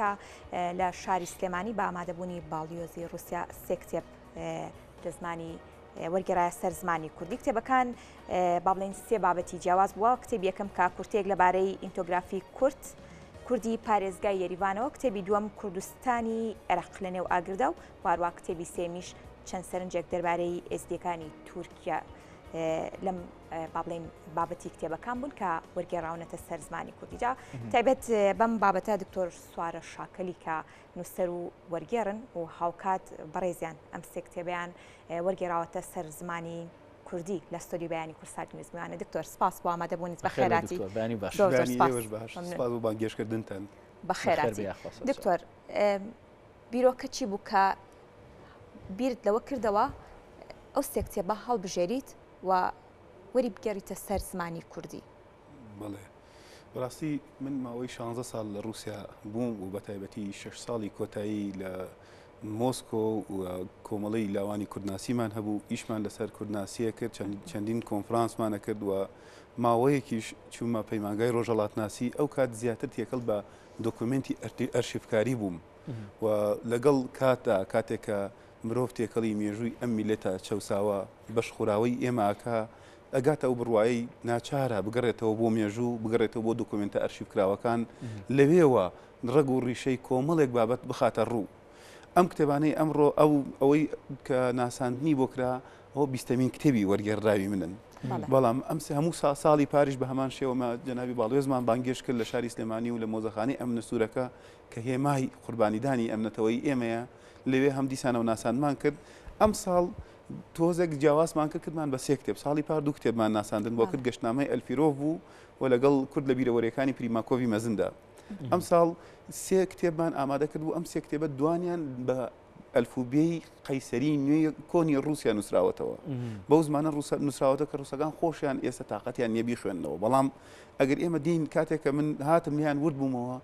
کە لە شاری سلێمانی بە ئامادەبوونی باڵیۆزی رووسیا سێ کتێب لە زمانی وەرگێڕایە سەر زمانی کوردی. کتێبەکان با بڵێن سێ بابەتی جیاواز بووە. کتێبی یەکەم کە کورتێک لەبارەی ئینتۆگرافی کوردی پارێزگای یەریوانەوە، کتێبی دووەم کوردستانی عێراق لە نێو ئاگردا و هاروە کتێبی سێمیش چەند سەرنجێک دەربارەی ئێزدیەکانی تورکیا لەم با بڵێن بابەتی کتێبەکان بوون کە وەرگێڕاونەتە سەر زمانی کوردیجا. تایبەت بەم بابەتە دکتۆر سوارە شاکەلی کە نووسەر و وەرگێڕن و هاوکات بەڕێزیان ئەم سێ کتێبیان وەرگێڕاوەتە سەر زمانی کوردی لە ستۆری بەیانی کورسات نوێزمیوانە. دکتۆر سپاس بۆ ئامادەبوونیت بە خێراتی. بانگێشکردنتان بە خێراتی. دکتۆر بیرۆکە چی بوو کە بیرت لەوە کردەوە ئەو سێ کتێبە هەڵبژێریت و وەری بگەڕیتە سەر زمانی کوردی؟ بەڵێ بەڕاستی من ماوەی 16 ساڵ لە رووسیا بووم و بەتایبەتی 6 ساڵی کۆتایی لە مۆسکۆ و کۆمەڵی لاوانی کوردناسیمان هەبوو، ئیشمان لەسەر کوردناسیە کرد، چەندین کۆنفرانسمانە کرد و ماوەیەکیش چوومە پەیمانگای ڕۆژهەڵاتناسی. ئەو کات زیاتر تێکەڵ بە دۆکومنتی ئەرشیفکاری بووم و لەگەڵ کاتێکە مرۆڤ تێکەڵی مێژووی ئەم میلەتە چەساوە بەش خوراوەی ئێماکە ئەگاتە ئەو بڕوایی ناچارە بگەڕێتەوە بۆ مێژوو، بگەڕێتەوە بۆ دۆکومنتە ئەرشیفکراوەکان، لەوێوە ڕەگ و ڕیشەی کۆمەڵێک بابەت بخاتە ڕوو. ئەم کتێبانەی ئەمڕۆ ئەوەی کە ناساندنی بۆ کرا ئەوە 20مین کتێبی وەرگێڕراوی منن. بەڵام ئەم هەموو ساڵی پاریش بە هەمان شێوەمە جەنابی باڵێزمان بانگێش کرد لە شاری سلێمانی و لە مۆزەخانەی ئەمنە سوورەکە کە هێمای قوربانیدانی ئەمنەتەوەی ئێمەیە، لەوێ هەم دیسانە و ناساندمان کرد. ئەم ساڵ تۆزێک جیاوازمان کردمان بە سێ کتێب. ساڵی پار دوو کتێبمان ناساندن بۆ کرد، گەشتنامەی ئەلفیرۆڤ بوو و لەگەڵ کورد لە بیرەوەریەکانی پریماکۆڤی مەزندا. ئەم ساڵ سێ کتێبمان ئامادە کرد و ئەم سێ کتێبە دوانیان بە ئەلفوبێی قەیسەری نوێی کۆنی رووسیا نووسراوەتەوە. بەو زمانە نووسراوەتە کە ڕووسەکان خۆشیان ئێستا تااقەتیان نییە بیخوێنەوە. بەڵام ئەگەر ئێمە دین کاتێک کە من هاتم لیان ورد بوومەوە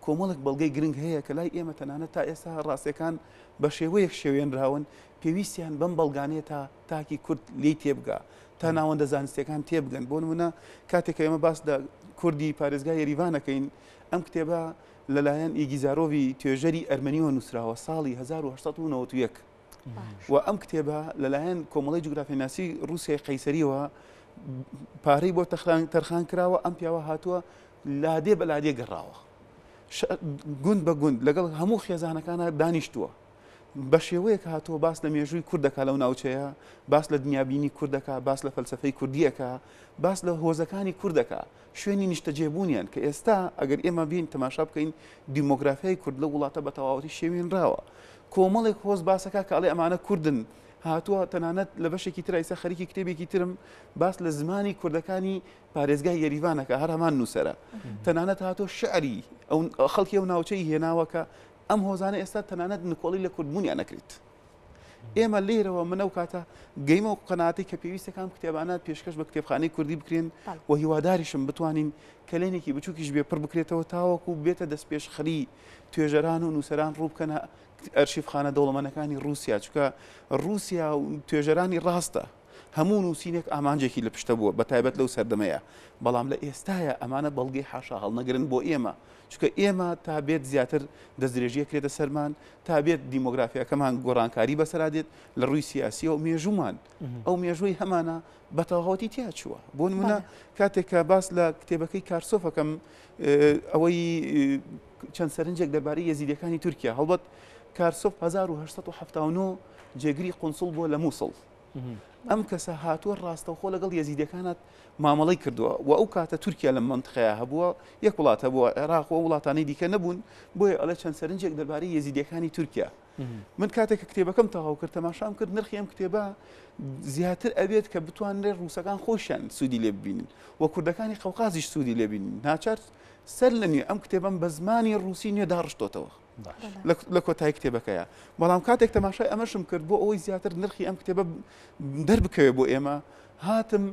کۆمەڵک بەڵگەی گرنگ هەیە کە لای ئێمە تەنانەت تا ئێستا ڕاستیەکان بە شێوەیەک شێوێنراون، پێویستیان بەم بەڵگانێت تا تاکی کورد لی تێبگا، تا ناوەندە زانستیەکان تێبگەن. بۆ نمونە کاتێک کە ئێمە باس لە کوردی پارێزگای یەریوانەکەین، ئەم کتێبە لەلایەن ئیگیزارۆڤی توێژەری ئەرمەنیەوە نووسراوە ساڵی 1991 و ئەم کتێبە لەلایەن کۆمەڵی جوگرافیاناسی رووسیای قەیسەریەوە پارەی بۆ تەرخان کراوە. ئەم پیاوە هاتووە لادێ بە لادێ گەڕاوە، گوند بە گوند لەگەڵ هەموو خێزانەکانە دانیشتووە. بە شێوەیەک هاتووە باس لە مێژووی کوردەکە لەو ناوچەیە، باس لە دنیابینی کوردەکە، باس لە فەلسفەی کوردیەکە، باس لە هۆزەکانی کوردەکە، شوێنی نیشتەجێبوونیان کە ئێستا ئەگەر ئێمە بین تەماشا بکەین دیمۆگرافیای کورد لە وڵاتە بە تەواوەتی شێوێنراوە. کۆمەڵێک هۆز باسەکە کە ئەڵێ ئەمانە کوردن، هاتووە تەنانەت لە بەشێکی تر ئیسا خەریکی کتێبێکی ترم باس لە زمانی کوردەکانی پارێزگای یەریوانەکە هەر هەمان نووسەرە، تەنانەت هاتۆ شعری ئەو خەڵکی ئەو ناوچەی هێناوەکە ئەم هۆزانە ئێستا تەنانەت نکۆڵی لە کوردبوونیان نەکرێت. ئێمە لێرەوە منە و کاتە گەیمە و قەناعەتی کە پێویستەکان کتێبانات پێشکەش بە کتێبخانەی کوردی بکرێن و هیواداریشم بتوانین کلێنێکی بچووکیش بێ پڕ بکرێتەوە تاوەکو بێتە دەست پێشخەری توێژەران و نووسەران ڕوو بکەنە ئەرشیفخانە دەوڵەمەندەکانی رووسیا، چونکە رووسیا و توێژەرانی ڕاستە هەموو نووسینێک ئامانجێکی لە پشتە بووە، بە تایبەت لەو سەردەمەیە. بەڵام لە ئێستاە ئەمانە بەڵگەی حاشا هەڵنەگرن بۆ ئێمە، چونکە ئێمە تا بێت زیاتر دەستدرێژیە کرێتە سەرمان، تا بێت دیمۆگرافیەکەمان گۆڕانکاری بەسەرادێت لە ڕووی سیاسیە و مێژومان ئەو مێژووی هەمانە بەتەواوەتی تیا چووە. بۆ نمونە کاتێک کە باس لە کتێبەکەی کارسۆفەکەم ئەوەی چەند سەرنجێک دەربارەی یەزیدیەکانی تورکیا هەڵبەت کارسۆف 1979 جێگری قونسڵ بۆ لە مووسڵ. ئەم کەسە هاتووە ڕاستەوخۆ لەگەڵ یەزیدەکانت مامەڵەی کردووە و ئەو کاتە تورکیا لە منتخەیە هەبووە، یەک وڵات هەبووە، عێراق و وڵاتانی دیکە نەبوون، بۆیە ئەڵێ چەند سەرنجێک دەربارەی یەزیدیەکانی تورکیا. من کاتێک کە کتێبەکەم تەواو کرد تەماشام کرد نرخی ئەم کتێبە زیاتر ئەبێت کە بتوانرێت ڕووسەکان خۆشیان سوودی لێ ببینن و کوردەکانی قەوقازیش سوودی لێ بینن. ناچار سەر لە نیە ئەم کتێبەم بە زمانی ڕووسی نوێ داڕشتۆتەوە لە کۆتایی کتێبەکەیە. بەڵام کاتێک تەماشای ئەمەشم کرد بۆ ئەوەی زیاتر نرخی ئەم کتێبە دەربکەوێت بۆ ئێمە، هاتم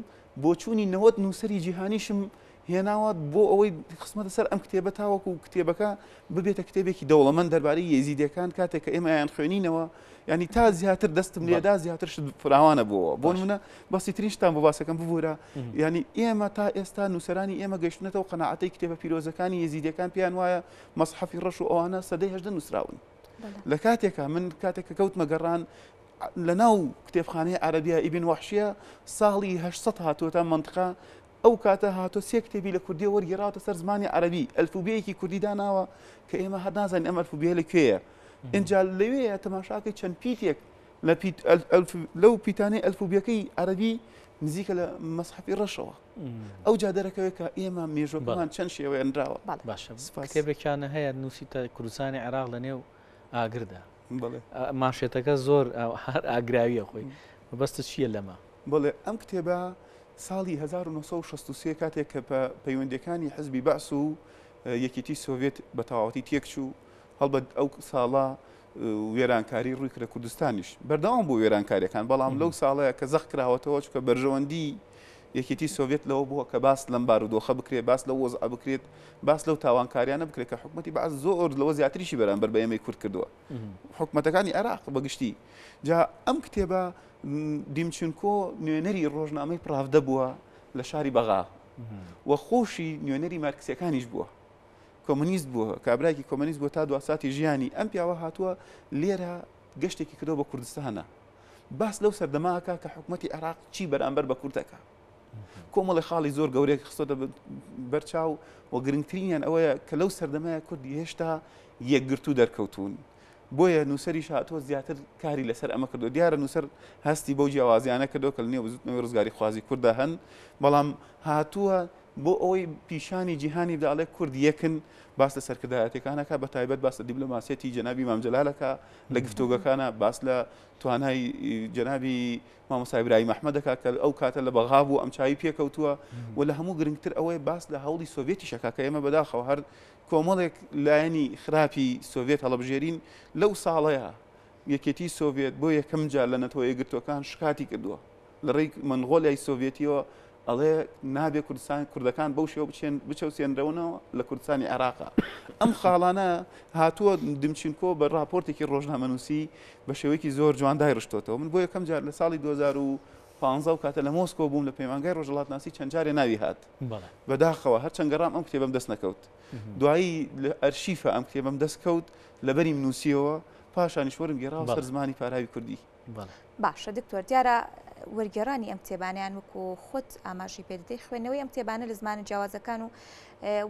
بۆ چوونی 90 نووسەری جیهانیشم هێناوە بۆ ئەوەی خسمەتە سەر ئەم کتێبە تاوەکو کتێبەکە ببێتە کتێبێکی دەوڵەمەند دەربارەی یێزیدیەکان کاتێک کە ئێمەیان خوێنینەوە ینی تا زیاتر دەستم لێدا زیاتر فراوانە بووە بۆ منە بەسیترین شتان بۆ باسەکەم ببوورە ینی ئێمە تا ئێستا نووسەرانی ئێمە گەشتنەتەوە قەناعەتەی کتێبە پیرۆزەکانی یێزیدیەکان پێیان وایە مەسحەفی ڕەش و ئەوانە سەدەی 18 نووسراون لە کاتێکە من کاتێک کە کەوتمە گەڕان لە ناو کتێبخانەی عەرەبیە ئیبن وەحشیە ساڵی 800 هاتووەتە منطقە ئەو کاتە هاتۆ سێ کتێبی لە کوردی وەرگێڕاوەتە سەر زمانی عەرەبی ئەلفوبێیەکی کوردی داناوە کە ئێمە هەر نازانین ئەم ئەلفوبێیە لەکوێیە ئینجا لەوەیە تەماشاکەی چەند پیتێک لەو پیتانەی ئەلفوبیەکەی عەرەبی نزیکە لە مەسحەفی ڕەشەوە ئەو جا دەرەکەوێت کە ئێمە مێژوەکەمان چەند شێوەیەنراوە باشە کتێبێکیانە هەیە نووسیتە کوردستانی عێراق لە نێو ئاگردا ماشێتەکە زۆر هەر ئاگراویە خۆی بەستە چییە لەمە بڵێ ئەم کتێبە ساڵی 1963 کاتێک کە پەیوەندەکانی حزبی بەعس و یەکێتی سۆڤێت بە تەواوەتی تێکچوو هەڵبەت ئەو ساڵە وێرانکاری ڕووی کرە کوردستانیش بەردەوام بۆ وێرانکاریەکان بەڵام لەو ساڵەیە کە زەخ کراوەتەوە چکە بەرژەوەندی یەکێتی سۆڤێت لەوە بووە کە باس لەم بارودۆخە بکرێت باس لە وەزع بکرێت باس لەو تاوانکاریانە بکرێت کە حکومەتی بەعس زۆر لەوە زیاتریشی بەرامبەر بە ئێمەی کورد کردووە حکومەتەکانی عێراق بەگشتی جا ئەم کتێبە دیمچنکۆ نوێنەری ڕۆژنامەی پراودە بووە لە شاری بەغا وە خۆشی نوێنەری مارکسیەکانیش بووە کۆمونیست بووە کابراایکی کۆمونیست بووە تا دواساتی ژیانی ئەم پیاوە هاتووە لێرە گەشتێکی کردەوە بە کوردستانە باس لەو سەردەماکە کە حکومەتی عێراق چی بەرامبەر بە کوردەکە کۆمەڵی خاڵی زۆر گەورەیەک خستۆتە بەرچاو و گرنگترینیان ئەوەیە کە لەو سەردەمایە کوردی هێشتا یەکگرتو دەرکەوتون بۆیە نووسەریش هاتووە زیاتر کاری لەسەر ئەمە کردو دیارە نووسەر هەستی بەو جیاوازیانە کردەوە کە لە نێو بزوتنەوەی ڕزگاری خوازی کووردا هەن بەڵام هاتووە بۆ ئەوەی پیشانی جیهانی بداڵێ کورد یەکن باس لە سەرکردایەتەکانەکە بە تایبەت باس لە دیبلۆماسیەتی جەنابی مام جەلالەکە لە گفتوگەکانە باس لە توانای جەنابی مامۆستا ئیبراهیم ئەحمەدەکە کە ئەو کاتە لە بەغا بوو ئەم چاوی پێکەوتووە و لە هەموو گرنگتر ئەوەی باس لە هەوڵی سۆڤێتیشەکە کە ئێمە بەداخەوە هەر کۆمەڵێک لایەنی خراپی سۆڤێت هەڵەبژێرین لەو ساڵەیە یەکێتی سۆڤێت بۆ یەکەم جار لە نەتەوە یەکگرتوەکان شکاتی کردووە لە ڕێی مەنغۆلیای سۆڤێتیەوە ئەڵێ نابێ کوردستان کوردەکان بەو شێوە بچەوسێنرەونەوە لە کوردستانی عێراقا ئەم خاڵانە هاتووە دمچینکۆ بە راپۆرتێکی ڕۆژنامەنووسی بە شێوەیەکی زۆر جوان دایڕشتۆتەوە من بۆ یەکەم جار لە ساڵی 2015 و کاتە لە مۆسکۆ بووم لە پەیمانگای ڕۆژهەڵاتناسی چەند جارێ ناوی هات بەداخەوە هەرچەند گەڕام ئەم کتێبەم دەست نەکەوت دوایی لە ئەرشیفە ئەم کتێبەم دەست کەوت لەبەریم نووسیەوە پاشانیش وەرم گێڕاوە سەر زمانی پاراوی کوردی باشە دکتۆر دیارە وەرگێڕانی ئەم کتێبانیان وەکو خۆت ئاماژی پێدەدەی خوێنەوەی ئەم کتێبانە لە زمانە جیاوازەکان و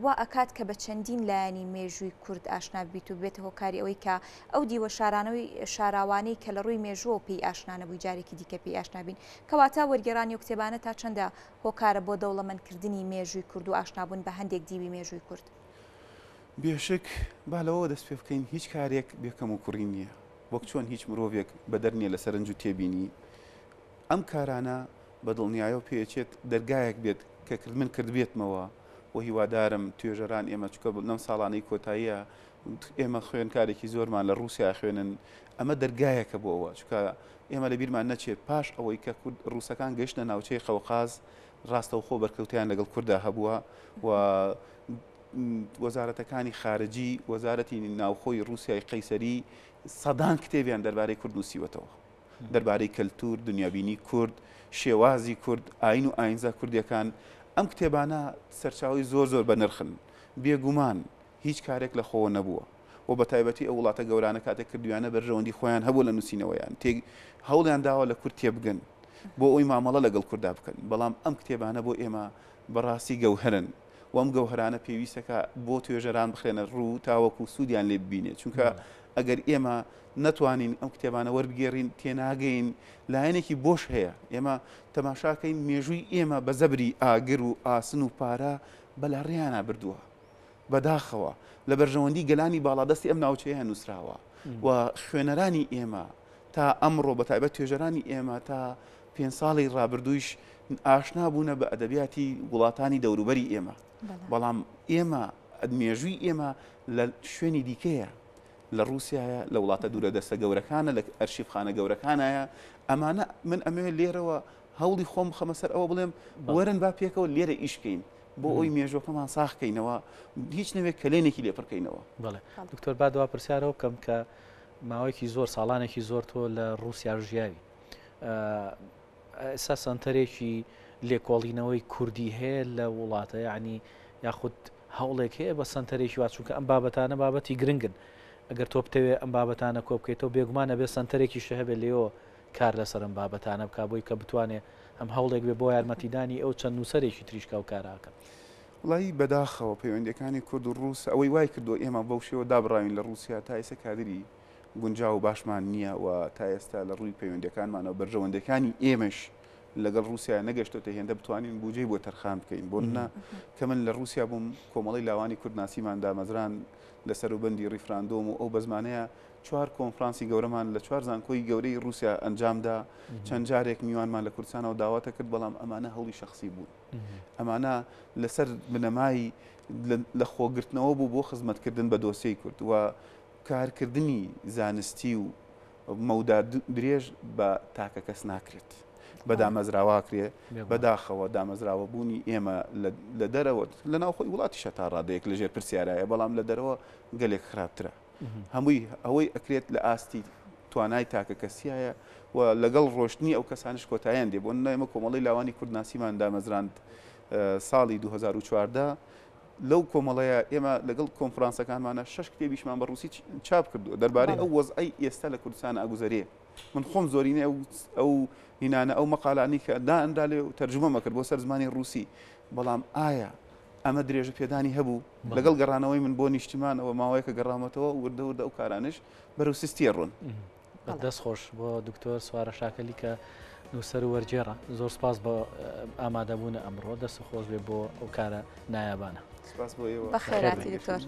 وا ئەکات کە بە چەندین لایەنی مێژووی کورد ئاشنا بیت و بێتە هۆکاری ئەوەی کە ئەو دیوە شارانەوەی شاراوانەی کە لە ڕووی مێژووە پێی ئاشنا نەبووی جارێکی دیکە پێی ئاشنابین کەواتە وەرگێڕانی و کتێبانە تا چەندە هۆکارە بۆ دەوڵەمەندکردنی مێژووی کورد و ئاشنابوون بە هەندێک دیوی مێژووی کورد بێشک با لەوە دەست پێ بکەین هیچ کارێک بێکەم و کوڕی نییە وەک چۆن هیچ مرۆڤێک بە دەرنیە لە سەرنج و تێبینی ئەم کارانە بە دڵنیایە و پێچێت دەرگایەک بێت کە من کرد بێتمەوە و هیوادارم توێژەران ئێمە چکە نەم ساڵانەی کۆتاییە ئێمە خوێنکارێکی زۆرمان لە رووسیا خوێنن ئەمە دەرگایەکە بۆ ئەوە چکە ئێمە لە بیرمان نەچێت پاش ئەوەی کە ڕووسەکان گەشتە ناوچەی خەوقاز ڕاستەوخۆ بەرکەوتیان لەگەڵ کووردا هەبووە و وەزارەتەکانی خارجی وەزارەتی ناوخۆی رووسیای قەیسەری سەدان کتێبیان دەربارەی کورد نووسیوەتەوە دەربارەی کەلتور دنیابینی کورد شێوازی کورد ئاین و ئاینزا کوردیەکان ئەم کتێبانە سەرچاوی زۆر زۆر بە نرخن بێگومان هیچ کارێک لە خۆوە نەبووە و بە تایبەتی ئەو وڵاتە گەورانە کاتێک کردویانە بەرژەوەندی خۆیان هەبوو لە نووسینەوەیان هەوڵیان داوە لە کورد تێبگەن بۆ ئەوی مامەڵە لەگەڵ کووردا بکەن بەڵام ئەم کتێبانە بۆ ئێمە بەڕاستی گەوهرن و ئەم گەوهرانە پێویستەکە بۆ توێژەران بخێنە ڕوو تاوەکو سوودیان لێ ببینێت چونکە ئەگەر ئێمە نەتوانین ئەم کتێبانە وەربگێڕین تێناگەین لایەنێکی بۆش هەیە ئێمە تەماشاکەین مێژووی ئێمە بە زەبری ئاگر و ئاسن و پارە بەلاڕێیانە بردووە بەداخەوە لە بەرژەوەندی گەلانی باڵادەستی ئەم ناوچەیە نووسراوە و خوێنەرانی ئێمە تا ئەمڕۆ بە تایبەت توێژەرانی ئێمە تا 5 ساڵی ڕابردوویش ئاشنا بوونە بە ئەدەبیاتی وڵاتانی دەوروبەری ئێمە بەڵام ئێمە مێژووی ئێمە لە شوێنی دیکەیە لە رووسایە لە وڵاتە دوورە دەستە گەورەکانە لە ئەرشیفخانە گەورەکانایە ئەمانە من ئەمەوێت لێرەوە هەوڵی خۆم خەمە سەر ئەوە بڵێم وەرن با پێکەوە لێرە ئیشکەین بۆ ئەوی مێژوەکەمان ساخکەینەوە هیچ نەوێت کلێنێکی لێپڕکەینەوە. بەڵێ دکتۆر با دوا پرسیارەوە بکەم کە ماوەیەکی زۆر ساڵانێکی زۆر تۆ لە رووسیا ژیاوی ئێستا سنتەرێکی لێکۆڵینەوەی کوردی هەیە لە وڵاتە یعنی یاخود هەوڵێک هەیە بە سنتەرێکی وا چونکە ئەم بابەتانە بابەتی گرنگن ئەگەر تۆ بتەوێ ئەم بابەتانە کۆ بکەیتەوە بێگومانە بێ سنتەرێکی شەهەبێ لێەوە کار لەسەر ئەم بابەتانە بک بۆی کە بتوانێت ئەم هەوڵێک بێ بۆ یارمەتیدانی ئەو چەند نووسەرێکی تریشکا و کاراکە. وڵی بەداخەوە پەیوەندەکانی کورد و ڕووس ئەوەی وای کردو ئێمە بەو شێوە دابڕاوین لە رووسیا تا ئێستا کادری گونجاو و باشمان نییە و تا ئێستا لە ڕووی پەیوەندەکانمانەوە بەرژەوەندەکانی ئێمەش لەگەڵ رووسیا نەگەشتۆتە هێندە بتوانین بودجەی بۆ تەرخان بکەین بۆ نە کە من لە رووسیا بووم کۆمەڵی لاوانی کوردناسیمان دامەزران لە سەروبەندی ڕیفراندۆم و ئەو بەزمانەیە 4 کۆنفرانسی گەورەمان لە 4 زانکۆی گەورەی رووسیا ئەنجامدا چەند جارێک میوانمان لە کوردستانەوە داواتە کرد بەڵام ئەمانە هەوڵی شخصی بوون ئەمانە لەسەر بنەمای لە خۆگرتنەوە بوو بۆ خزمەتکردن بە دۆسیەی کورد و کارکردنی زانستی و مەودا درێژ بە تاکە کەس ناکرێت بە دامەزراواکرێ بەداخەوە دامەزراوە بوونی ئێمە لە دەرەوە لە ناوخۆی وڵاتی شە تا ڕادەیەک لەژێر پرسیارایە بەڵام لە دەرەوە گەلێک خراپترە هەمووی ئەوەی ئەکرێت لە ئاستی توانای تاکە کەسیایە و لەگەڵ ڕۆشتنی ئەو کەسانش کۆتاییان دێ بۆ ئێمە کۆمەڵی لاوانی کوردناسیمان دامەزراند ساڵی 2014 لەو کۆمەڵەیە ئێمە لەگەڵ کۆنفرانسەکانمانە 6 کتێبیشمان بە ڕووسی چاپ کردو دەربارەی ئەو وەزعی ئێستا لە کوردستان ئاگوزەرێ من خۆم زۆرینە ئەو هینانە ئەو مەقالانی کە دائندا لێ و تەرجمەمە کرد بۆ سەر زمانی ڕووسی بەڵام ئایا ئەمە درێژە پێدانی هەبوو لەگەڵ گەڕانەوەی من بۆ نیشتیمانەوە ماوەیەکە گەڕامەتەوە وردە ئەو کارانش بەرەو سیستیە ڕۆن دەست خۆش بۆ دکتۆر سوارە شاکەلی کە نووسەر و وەرجێڕە زۆر سپاس بە ئامادەبوونە ئەمڕۆ دەست خۆش بێ بۆ ئەو کارە نایابانە بەخێراتی دکتۆر.